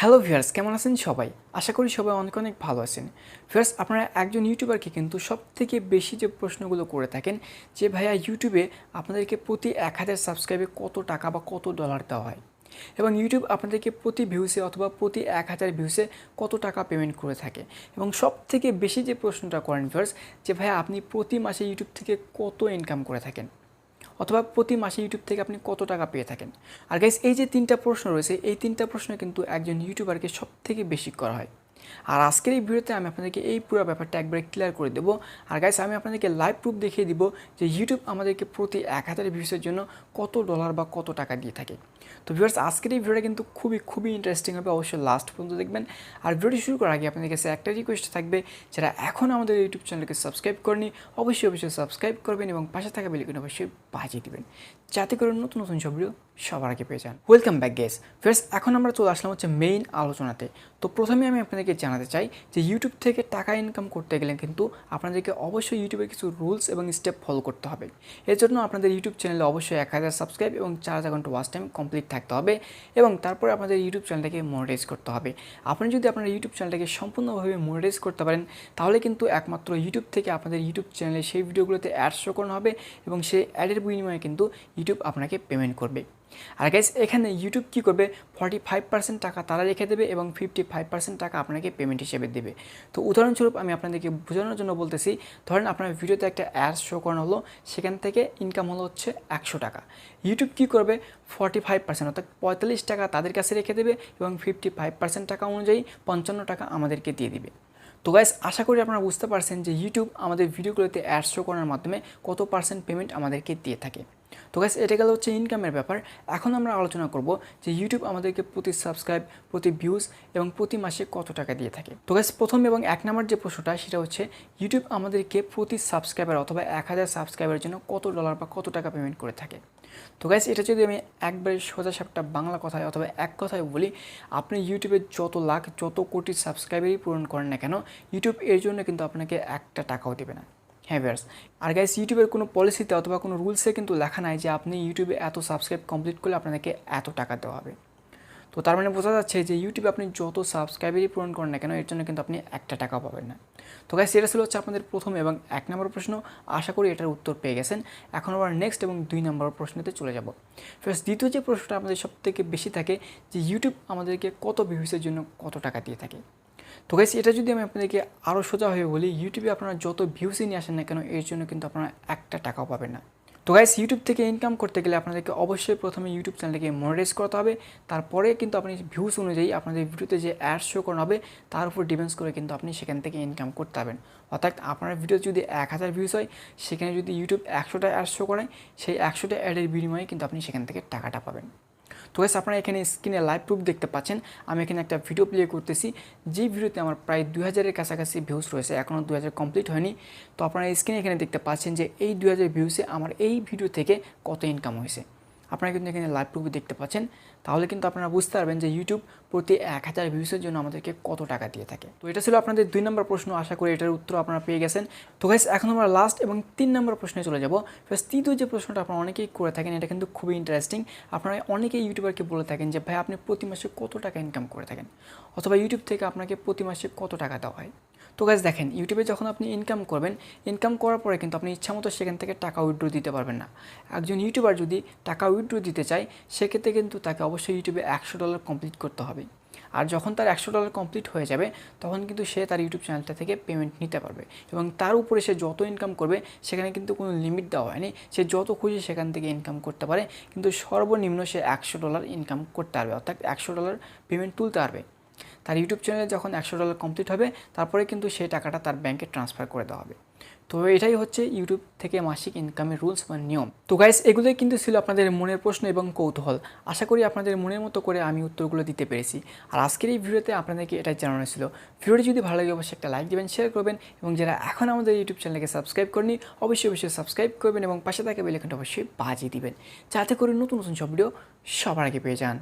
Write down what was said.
Hello viewers, কেমন আছেন সবাই? আশা করি সবাই অনেক অনেক ভালো আছেন। ভিউয়ার্স, আপনারা একজন ইউটিউবারকে কিন্তু সবথেকে বেশি যে প্রশ্নগুলো করে থাকেন যে ভাইয়া ইউটিউবে আপনাদেরকে প্রতি 1000 সাবস্ক্রাইবে কত টাকা বা কত ডলার দেওয়া হয়? এবং ইউটিউব আপনাদেরকে প্রতি ভিউসে অথবা প্রতি 1000 ভিউসে কত টাকা পেমেন্ট করে থাকে? এবং সবথেকে বেশি যে প্রশ্নটা করেন ভিউয়ার্স যে ভাইয়া আপনি প্রতি মাসে ইউটিউব থেকে কত ইনকাম করে থাকেন? অথবা প্রতি মাসে ইউটিউব থেকে আপনি কত টাকা পেয়ে থাকেন? আর গাইস, এই যে 3টা প্রশ্ন রয়েছে, এই 3টা প্রশ্ন কিন্তু একজন ইউটিউবারকে সবথেকে বেশি করা হয়। আর আজকের এই ভিডিওতে আমি আপনাদেরকে এই পুরো ব্যাপারটা একবারে ক্লিয়ার করে দেবো। আর গাইস, আমি আপনাদেরকে লাইভ প্রুফ দেখিয়ে দিব যে ইউটিউব আমাদেরকে প্রতি 1000 ভিউসের জন্য কত ডলার বা কত টাকা দিয়ে থাকে। তো ভিউয়ার্স, আজকের এই ভিডিওটা কিন্তু খুবই ইন্টারেস্টিং হবে, অবশ্যই লাস্ট পর্যন্ত দেখবেন। আর ভিডিওটি শুরু করার আগে আপনাদের কাছে একটা রিকোয়েস্ট থাকবে, যারা এখন আমাদের ইউটিউব চ্যানেলকে সাবস্ক্রাইব করেনি অবশ্যই সাবস্ক্রাইব করবেন এবং পাশে থাকা বেল আইকন অবশ্যই বাজিয়ে দিবেন, যাতে করে নতুন সব ভিডিও সবার আগে পেয়ে যান। Welcome back guys. ফ্রেন্ডস, এখন আমরা চলে আসলাম হচ্ছে মেইন আলোচনাতে। তো প্রথমে আমি আপনাদেরকে জানাতে চাই যে ইউটিউব থেকে টাকা ইনকাম করতে গেলে কিন্তু আপনাদেরকে অবশ্যই ইউটিউবের কিছু রুলস এবং স্টেপ ফলো করতে হবে। এর জন্য আপনাদের ইউটিউব চ্যানেলে অবশ্যই 1000 সাবস্ক্রাইব এবং 4000 ঘন্টা ওয়াচ টাইম কমপ্লিট থাকতে হবে এবং তারপরে আপনাদের ইউটিউব চ্যানেলটাকে মনিটাইজ করতে হবে। আপনি যদি আপনার ইউটিউব চ্যানেলটাকে সম্পূর্ণভাবে মনিটাইজ করতে পারেন, তাহলে কিন্তু একমাত্র ইউটিউব থেকে আপনাদের ইউটিউব চ্যানেলে সেই ভিডিওগুলোতে অ্যাড শো করানো হবে এবং সেই অ্যাডের বিনিময়ে কিন্তু ইউটিউব আপনাকে পেমেন্ট করবে। আর গাইস, এখানে ইউটিউব কী করবে, 45% টাকা তারা রেখে দেবে এবং 55% টাকা আপনাকে পেমেন্ট হিসেবে দেবে। তো উদাহরণস্বরূপ আমি আপনাদেরকে বোঝানোর জন্য বলতেছি, ধরেন আপনার ভিডিওতে একটা অ্যাডস শো করানো হলো, সেখান থেকে ইনকাম হলো হচ্ছে 100 টাকা। ইউটিউব কী করবে, 45% অর্থাৎ 45 টাকা তাদের কাছে রেখে দেবে এবং 55% টাকা অনুযায়ী 55 টাকা আমাদেরকে দিয়ে দিবে। তো গাইস, আশা করি আপনারা বুঝতে পারছেন যে ইউটিউব আমাদের ভিডিওগুলোতে অ্যাডস শো করার মাধ্যমে কত পার্সেন্ট পেমেন্ট আমাদেরকে দিয়ে থাকে। তো গাইস, এটা গেল হচ্ছে ইনকামের ব্যাপার। এখন আমরা আলোচনা করব যে ইউটিউব আমাদেরকে প্রতি সাবস্ক্রাইব, প্রতি ভিউজ এবং প্রতি মাসে কত টাকা দিয়ে থাকে। তো গাইস, প্রথম এবং 1 নম্বর যে প্রশ্নটা সেটা হচ্ছে ইউটিউব আমাদেরকে প্রতি সাবস্ক্রাইবার অথবা 1000 সাবস্ক্রাইবারের জন্য কত ডলার বা কত টাকা পেমেন্ট করে থাকে। তো গাইস, এটা যদি আমি একবারে সোজাসাপটা বাংলা কথায় অথবা এক কথায় বলি, আপনি ইউটিউবে যত লাখ যত কোটি সাবস্ক্রাইবারই পূরণ করেন না কেন, ইউটিউব এর জন্য কিন্তু আপনাকে একটা টাকাও দেবে না। হ্যাঁ ভিউয়ার্স, আর গাইস, ইউটিউবের কোনো পলিসিতে অথবা কোনো রুলসে কিন্তু লেখা নাই যে আপনি ইউটিউবে এত সাবস্ক্রাইব কমপ্লিট করলে আপনাকে এত টাকা দেওয়া হবে। তো তার মানে বোঝা যাচ্ছে যে ইউটিউবে আপনি যত সাবস্ক্রাইবারই পূরণ করেন না কেন, এর জন্য কিন্তু আপনি একটা টাকাও পাবেন না। তো গাইস, এটা ছিল হচ্ছে আপনাদের প্রথম এবং 1 নম্বর প্রশ্ন। আশা করি এটার উত্তর পেয়ে গেছেন। এখন আবার নেক্সট এবং 2 নম্বর প্রশ্নতে চলে যাব। ফার্স্ট, দ্বিতীয় যে প্রশ্নটা আমাদের সবথেকে বেশি থাকে যে ইউটিউব আমাদেরকে কত ভিউসের জন্য কত টাকা দিয়ে থাকে। তো গাইস, এটা যদি আমি আপনাদেরকে আরও সোজাভাবে বলি, ইউটিউবে আপনারা যত ভিউসই নিয়ে আসেন না কেন, এর জন্য কিন্তু আপনারা একটা টাকাও পাবেন না। তো গাইস, ইউটিউব থেকে ইনকাম করতে গেলে আপনাদেরকে অবশ্যই প্রথমে ইউটিউব চ্যানেলকে মনিটাইজ করতে হবে। তারপরে কিন্তু আপনি ভিউস অনুযায়ী আপনাদের ভিডিওতে যে অ্যাড শো করানো হবে তার উপর ডিপেন্ডস করে কিন্তু আপনি সেখান থেকে ইনকাম করতে পারবেন। অর্থাৎ আপনার ভিডিও যদি 1000 ভিউস হয়, সেখানে যদি ইউটিউব 100টা অ্যাড শো করায়, সেই 100টা অ্যাডের বিনিময়ে কিন্তু আপনি সেখান থেকে টাকাটা পাবেন। তো গাইস, আপনারা এখানে স্ক্রিনে লাইভ প্রুফ দেখতে পাচ্ছেন। আমি এখানে একটা ভিডিও প্লে করতেছি, যে ভিডিওতে আমার প্রায় 2000-এর কাছাকাছি ভিউস রয়েছে, এখনও 2000 কমপ্লিট হয়নি। তো আপনারা স্ক্রিনে এখানে দেখতে পাচ্ছেন যে এই 2000 ভিউসে আমার এই ভিডিও থেকে কত ইনকাম হয়েছে। আপনারা কিন্তু এখানে লাইভ প্রুফ দেখতে পাচ্ছেন। তাহলে কিন্তু আপনারা বুঝতে পারবেন যে ইউটিউব প্রতি 1000 ভিউসের জন্য আমাদেরকে কত টাকা দিয়ে থাকে। তো এটা ছিল আপনাদের 2 নম্বর প্রশ্ন। আশা করি এটার উত্তর আপনারা পেয়ে গেছেন। তো গাইস, এখন আমরা লাস্ট এবং 3 নম্বর প্রশ্নে চলে যাব। ফার্স্ট, তৃতীয় যে প্রশ্নটা আপনারা অনেকেই করে থাকেন, এটা কিন্তু খুবই ইন্টারেস্টিং। আপনারা অনেকেই ইউটিউবারকে বলে থাকেন যে ভাই আপনি প্রতি মাসে কত টাকা ইনকাম করে থাকেন, অথবা ইউটিউব থেকে আপনাকে প্রতি মাসে কত টাকা দেওয়া হয়। তো গাইস দেখেন, ইউটিউবে যখন আপনি ইনকাম করবেন, ইনকাম করার পরে কিন্তু আপনি ইচ্ছামতো সেখান থেকে টাকা উইথড্র দিতে পারবেন না। একজন ইউটিউবার যদি টাকা উইথড্র দিতে চায়, সেক্ষেত্রে কিন্তু তাকে অবশ্যই ইউটিউবে $100 কমপ্লিট করতে হবে। আর যখন তার $100 কমপ্লিট হয়ে যাবে, তখন কিন্তু সে তার ইউটিউব চ্যানেলটা থেকে পেমেন্ট নিতে পারবে এবং তার উপরে সে যত ইনকাম করবে সেখানে কিন্তু কোনো লিমিট দেওয়া হয়নি। সে যত খুশি সেখান থেকে ইনকাম করতে পারে, কিন্তু সর্বনিম্ন সে $100 ইনকাম করতে পারবে, অর্থাৎ $100 পেমেন্ট তুলতে পারবে। তার ইউটিউব চ্যানেলে যখন $100 কমপ্লিট হবে, তারপরে কিন্তু সেই টাকাটা তার ব্যাংকে ট্রান্সফার করে দেওয়া হবে। তো এটাই হচ্ছে ইউটিউব থেকে মাসিক ইনকামের রুলস বা নিয়ম। তো গাইস, এগুলোই কিন্তু ছিল আপনাদের মনের প্রশ্ন এবং কৌতূহল। আশা করি আপনাদের মনের মতো করে আমি উত্তরগুলো দিতে পেরেছি। আর আজকের এই ভিডিওতে আপনাদেরকে এটাই জানানো ছিল। ভিডিওটি যদি ভালো লাগে অবশ্যই একটা লাইক দেবেন, শেয়ার করবেন এবং যারা এখন আমাদের ইউটিউব চ্যানেলকে সাবস্ক্রাইব করেনি অবশ্যই সাবস্ক্রাইব করবেন এবং পাশে থাকা বেল আইকনটা অবশ্যই বাজিয়ে দিবেন, যাতে করে নতুন সব ভিডিও সবার আগে পেয়ে যান।